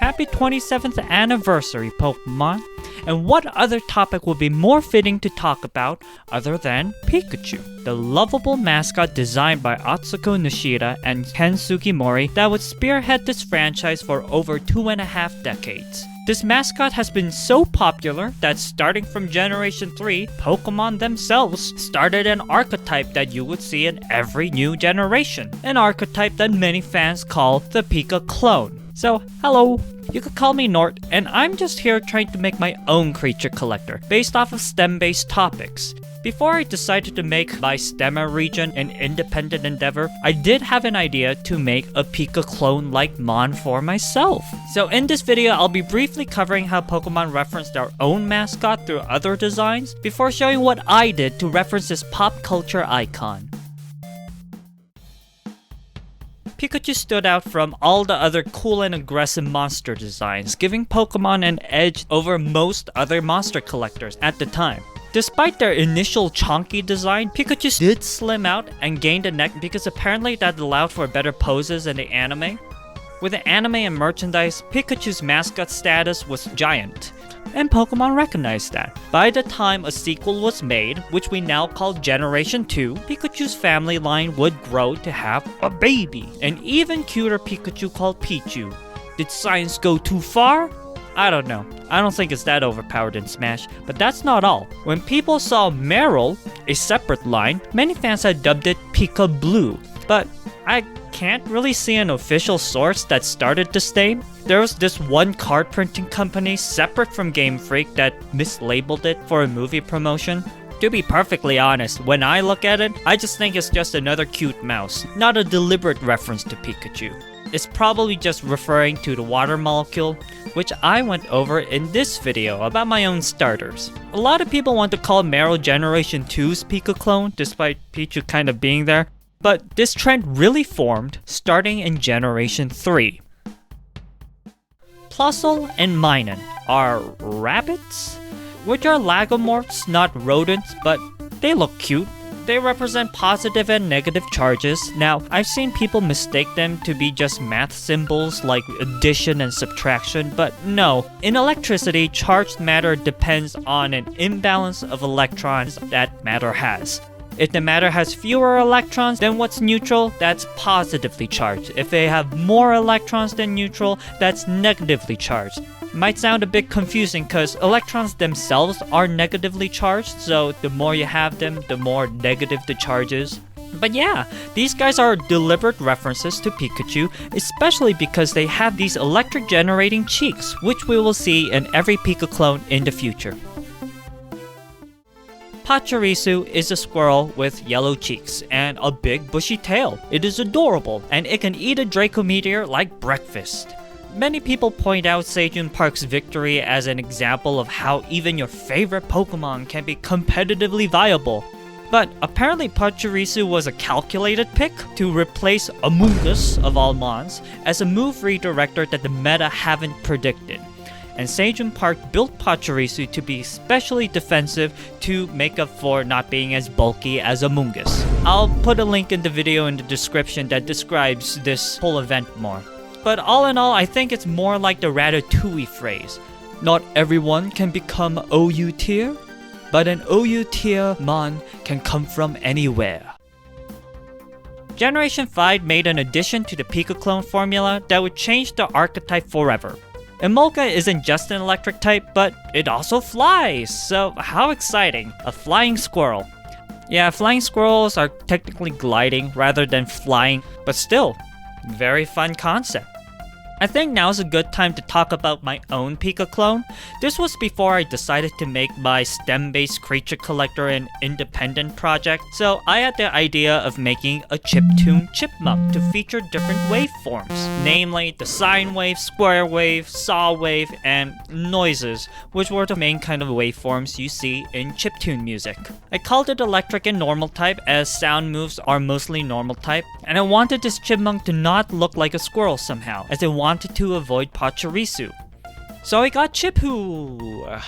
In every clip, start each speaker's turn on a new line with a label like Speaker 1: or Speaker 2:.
Speaker 1: Happy 27th anniversary, Pokemon! And what other topic would be more fitting to talk about other than Pikachu, the lovable mascot designed by Atsuko Nishida and Ken Sugimori that would spearhead this franchise for over 2.5 decades. This mascot has been so popular that starting from Generation 3, Pokemon themselves started an archetype that you would see in every new generation. An archetype that many fans call the Pikaclone. So, hello, you could call me Nort, and I'm just here trying to make my own creature collector based off of STEM-based topics. Before I decided to make my STEMA region an independent endeavor, I did have an idea to make a Pikaclone-like mon for myself. So in this video, I'll be briefly covering how Pokemon referenced their own mascot through other designs, before showing what I did to reference this pop culture icon. Pikachu stood out from all the other cool and aggressive monster designs, giving Pokemon an edge over most other monster collectors at the time. Despite their initial chonky design, Pikachu did slim out and gained a neck because apparently that allowed for better poses in the anime. With the anime and merchandise, Pikachu's mascot status was giant, and Pokemon recognized that. By the time a sequel was made, which we now call Generation 2, Pikachu's family line would grow to have a baby, an even cuter Pikachu called Pichu. Did science go too far? I don't know. I don't think it's that overpowered in Smash, but that's not all. When people saw Meryl, a separate line, many fans had dubbed it Pika Blue, but I can't really see an official source that started this name. There was this one card printing company separate from Game Freak that mislabeled it for a movie promotion. To be perfectly honest, when I look at it, I just think it's just another cute mouse, not a deliberate reference to Pikachu. It's probably just referring to the water molecule, which I went over in this video about my own starters. A lot of people want to call Meryl Generation 2's Pikaclone, despite Pichu kind of being there, but this trend really formed starting in Generation 3. Plusle and Minun are rabbits, which are lagomorphs, not rodents, but they look cute. They represent positive and negative charges. Now, I've seen people mistake them to be just math symbols like addition and subtraction, but no. In electricity, charged matter depends on an imbalance of electrons that matter has. If the matter has fewer electrons than what's neutral, that's positively charged. If they have more electrons than neutral, that's negatively charged. Might sound a bit confusing because electrons themselves are negatively charged, so the more you have them, the more negative the charge is. But yeah, these guys are deliberate references to Pikachu, especially because they have these electric generating cheeks, which we will see in every Pikaclone in the future. Pachirisu is a squirrel with yellow cheeks and a big bushy tail. It is adorable, and it can eat a Draco Meteor like breakfast. Many people point out Sejun Park's victory as an example of how even your favorite Pokemon can be competitively viable. But apparently Pachirisu was a calculated pick to replace Amoonguss of all mons as a move redirector that the meta haven't predicted. And Sejun Park built Pachirisu to be especially defensive to make up for not being as bulky as Amoonguss. I'll put a link in the video in the description that describes this whole event more. But all in all, I think it's more like the Ratatouille phrase. Not everyone can become OU tier, but an OU tier mon can come from anywhere. Generation 5 made an addition to the Pikaclone formula that would change the archetype forever. Emolga isn't just an electric type, but it also flies, so how exciting, a flying squirrel. Yeah, flying squirrels are technically gliding rather than flying, but still, very fun concept. I think now's a good time to talk about my own Pikaclone. This was before I decided to make my STEM-based creature collector an independent project, so I had the idea of making a chiptune chipmunk to feature different waveforms, namely the sine wave, square wave, saw wave, and noises, which were the main kind of waveforms you see in chiptune music. I called it electric and normal type as sound moves are mostly normal type, and I wanted this chipmunk to not look like a squirrel somehow, as I wanted to avoid Pachirisu. So I got Chiphu.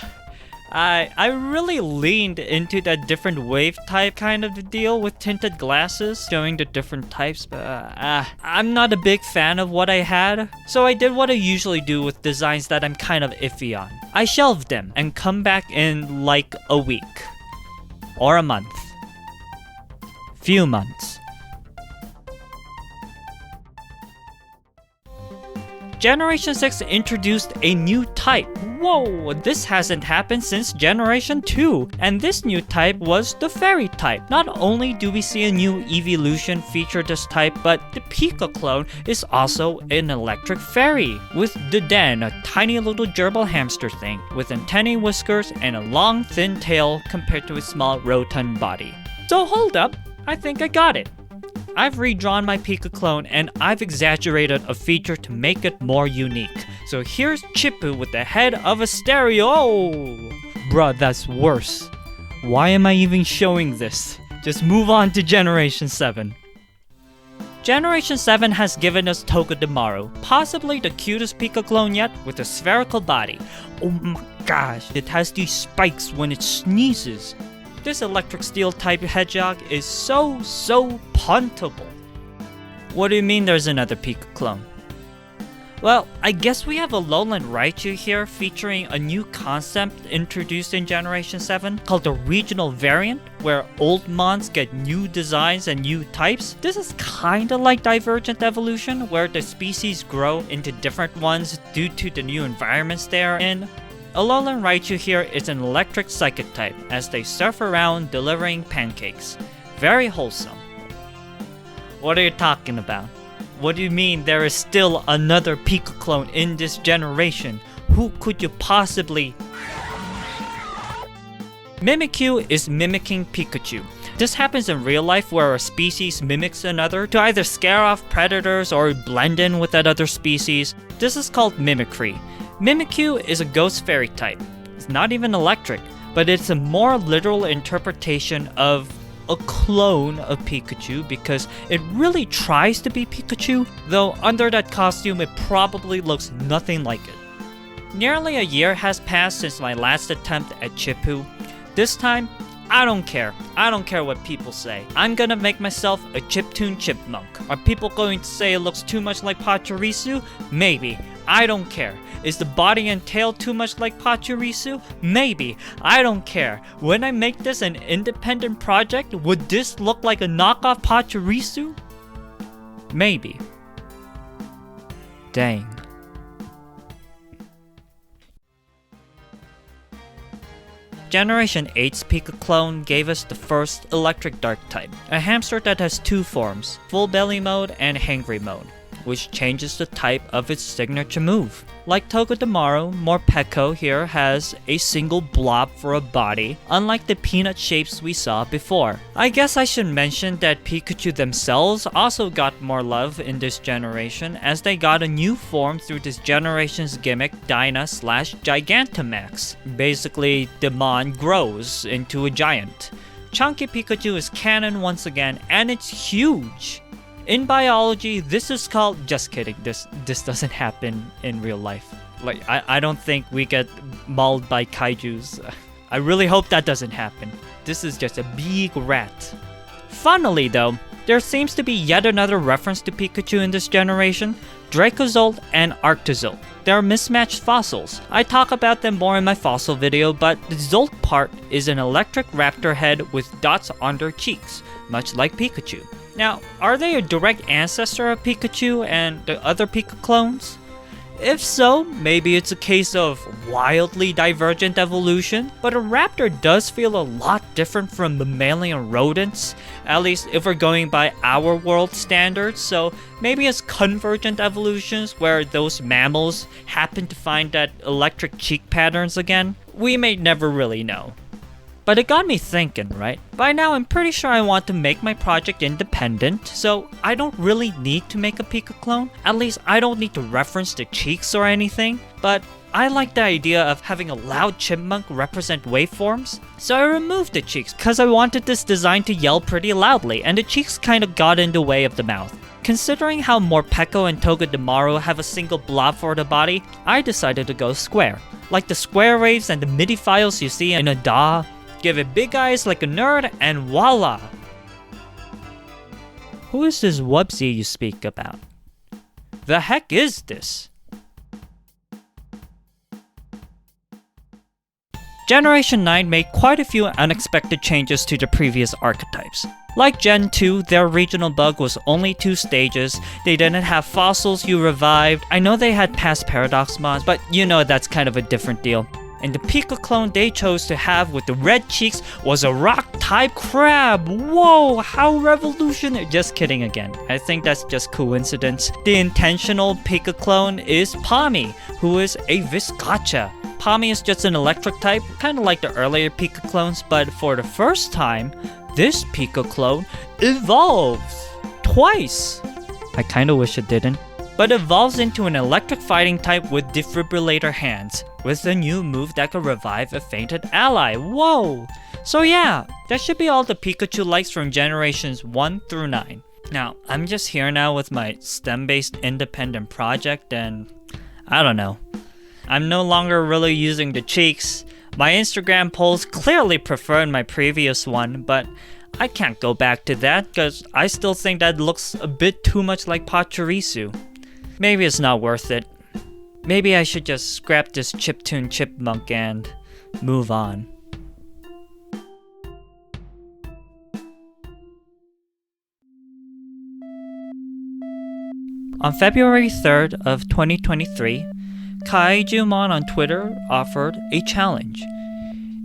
Speaker 1: I really leaned into that different wave type kind of deal with tinted glasses, showing the different types, but I'm not a big fan of what I had, so I did what I usually do with designs that I'm kind of iffy on. I shelved them and come back in like a week. Or a month. Few months. Generation 6 introduced a new type. Whoa, this hasn't happened since Generation 2. And this new type was the Fairy type. Not only do we see a new evolution feature this type, but the Pikaclone is also an electric fairy. With the Den, a tiny little gerbil hamster thing, with antennae, whiskers, and a long thin tail compared to a small rotund body. So hold up, I think I got it. I've redrawn my Pikaclone and I've exaggerated a feature to make it more unique. So here's Chippu with the head of a stereo. Bruh, that's worse. Why am I even showing this? Just move on to Generation 7. Generation 7 has given us Togedemaru, possibly the cutest Pikaclone yet, with a spherical body. Oh my gosh, it has these spikes when it sneezes. This electric steel type hedgehog is so puntable. What do you mean there's another Pikaclone? Well, I guess we have a lowland Raichu here featuring a new concept introduced in Generation 7 called the regional variant, where old mons get new designs and new types. This is kinda like Divergent Evolution, where the species grow into different ones due to the new environments they are in. Alolan Raichu here is an electric psychic type, as they surf around delivering pancakes. Very wholesome. What are you talking about? What do you mean there is still another Pikaclone in this generation? Who could you possibly... Mimikyu is mimicking Pikachu. This happens in real life where a species mimics another to either scare off predators or blend in with that other species. This is called mimicry. Mimikyu is a ghost fairy type. It's not even electric, but it's a more literal interpretation of a clone of Pikachu because it really tries to be Pikachu, though under that costume it probably looks nothing like it. Nearly a year has passed since my last attempt at Chippu. This time, I don't care. I don't care what people say. I'm gonna make myself a chiptune chipmunk. Are people going to say it looks too much like Pachirisu? Maybe. I don't care. Is the body and tail too much like Pachirisu? Maybe. I don't care. When I make this an independent project, would this look like a knockoff Pachirisu? Maybe. Dang. Generation 8's Pikaclone gave us the first electric dark type, a hamster that has two forms, full belly mode and hangry mode, which changes the type of its signature move. Like Togedemaru, Morpeko here has a single blob for a body, unlike the peanut shapes we saw before. I guess I should mention that Pikachu themselves also got more love in this generation, as they got a new form through this generation's gimmick Dyna/Gigantamax. Basically, the mon grows into a giant. Chunky Pikachu is canon once again, and it's huge! In biology, this is called... Just kidding, this doesn't happen in real life. Like, I don't think we get mauled by kaijus. I really hope that doesn't happen. This is just a big rat. Funnily though, there seems to be yet another reference to Pikachu in this generation, Dracozolt and Arctozolt. They are mismatched fossils. I talk about them more in my fossil video, but the Zolt part is an electric raptor head with dots on their cheeks, much like Pikachu. Now, are they a direct ancestor of Pikachu and the other Pikaclones? If so, maybe it's a case of wildly divergent evolution, but a raptor does feel a lot different from mammalian rodents, at least if we're going by our world standards, so maybe it's convergent evolutions where those mammals happen to find that electric cheek patterns again. We may never really know. But it got me thinking, right? By now, I'm pretty sure I want to make my project independent, so I don't really need to make a Pikaclone. At least I don't need to reference the cheeks or anything, but I like the idea of having a loud chipmunk represent waveforms. So I removed the cheeks because I wanted this design to yell pretty loudly, and the cheeks kind of got in the way of the mouth. considering how Morpeko and Togedemaru have a single blob for the body, I decided to go square. Like the square waves and the MIDI files you see in a DAW, give it big eyes like a nerd, and voila! Who is this Wubsy you speak about? The heck is this? Generation 9 made quite a few unexpected changes to the previous archetypes. Like Gen 2, their regional bug was only 2 stages, they didn't have fossils you revived. I know they had past paradox mods, but you know that's kind of a different deal. And the Pikaclone they chose to have with the red cheeks was a rock-type crab! Whoa, how revolutionary! Just kidding again. I think that's just coincidence. The intentional Pikaclone is Pami, who is a Viscacha. Pami is just an electric type, kinda like the earlier Pikaclones, but for the first time, this Pikaclone evolves! Twice! I kinda wish it didn't. But evolves into an electric fighting type with defibrillator hands, with a new move that could revive a fainted ally. Whoa! So yeah, that should be all the Pikachu likes from generations 1 through 9. Now, I'm just here now with my STEM-based independent project and I don't know. I'm no longer really using the cheeks. My Instagram polls clearly preferred my previous one, but I can't go back to that because I still think that looks a bit too much like Pachirisu. Maybe it's not worth it. Maybe I should just scrap this chiptune chipmunk and move on. On February 3rd of 2023, Kaijumon on Twitter offered a challenge.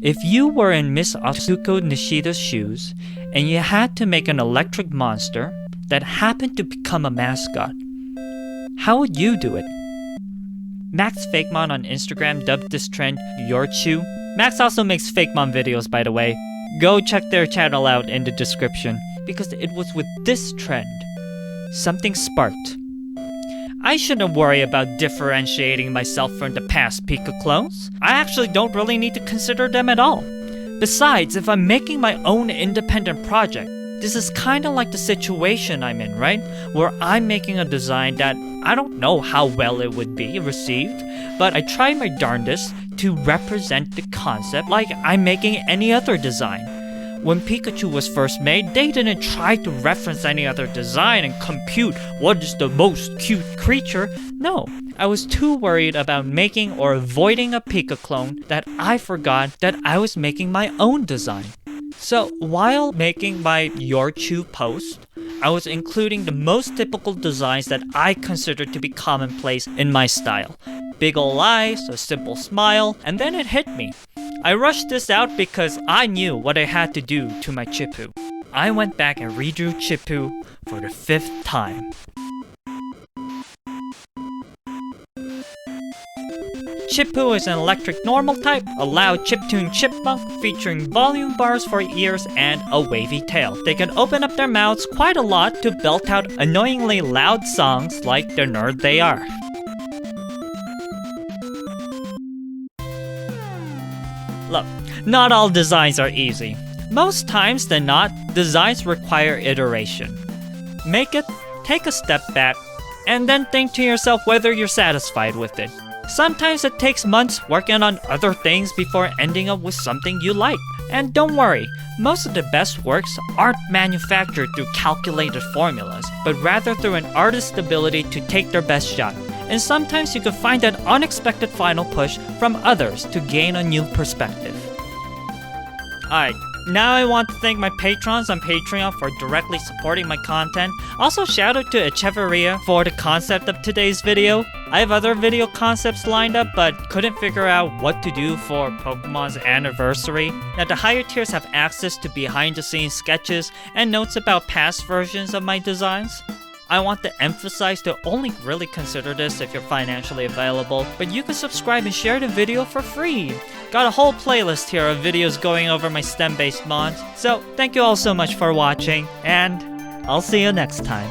Speaker 1: If you were in Miss Atsuko Nishida's shoes and you had to make an electric monster that happened to become a mascot, how would you do it? Max Fakemon on Instagram dubbed this trend Yorchu. Max also makes Fakemon videos, by the way. Go check their channel out in the description, because it was with this trend something sparked. I shouldn't worry about differentiating myself from the past Pikaclones. I actually don't really need to consider them at all. Besides, if I'm making my own independent project, this is kinda like the situation I'm in, right? Where I'm making a design that I don't know how well it would be received, but I try my darndest to represent the concept like I'm making any other design. When Pikachu was first made, they didn't try to reference any other design and compute what is the most cute creature. No, I was too worried about making or avoiding a Pikaclone that I forgot that I was making my own design. So while making my Yorchu post, I was including the most typical designs that I consider to be commonplace in my style. Big ol' eyes, a simple smile, and then it hit me. I rushed this out because I knew what I had to do to my Chippu. I went back and redrew Chippu for the 5th time. Chippu is an electric normal type, a loud chiptune chipmunk featuring volume bars for ears and a wavy tail. They can open up their mouths quite a lot to belt out annoyingly loud songs like the nerd they are. Look, not all designs are easy. Most times than not, designs require iteration. Make it, take a step back, and then think to yourself whether you're satisfied with it. Sometimes it takes months working on other things before ending up with something you like. And don't worry, most of the best works aren't manufactured through calculated formulas, but rather through an artist's ability to take their best shot. And sometimes you can find an unexpected final push from others to gain a new perspective. Alright, now I want to thank my patrons on Patreon for directly supporting my content. Also shout out to Echeverria for the concept of today's video. I have other video concepts lined up but couldn't figure out what to do for Pokemon's anniversary. Now the higher tiers have access to behind the scenes sketches and notes about past versions of my designs. I want to emphasize to only really consider this if you're financially available, but you can subscribe and share the video for free. Got a whole playlist here of videos going over my STEM-based mods. So thank you all so much for watching, and I'll see you next time.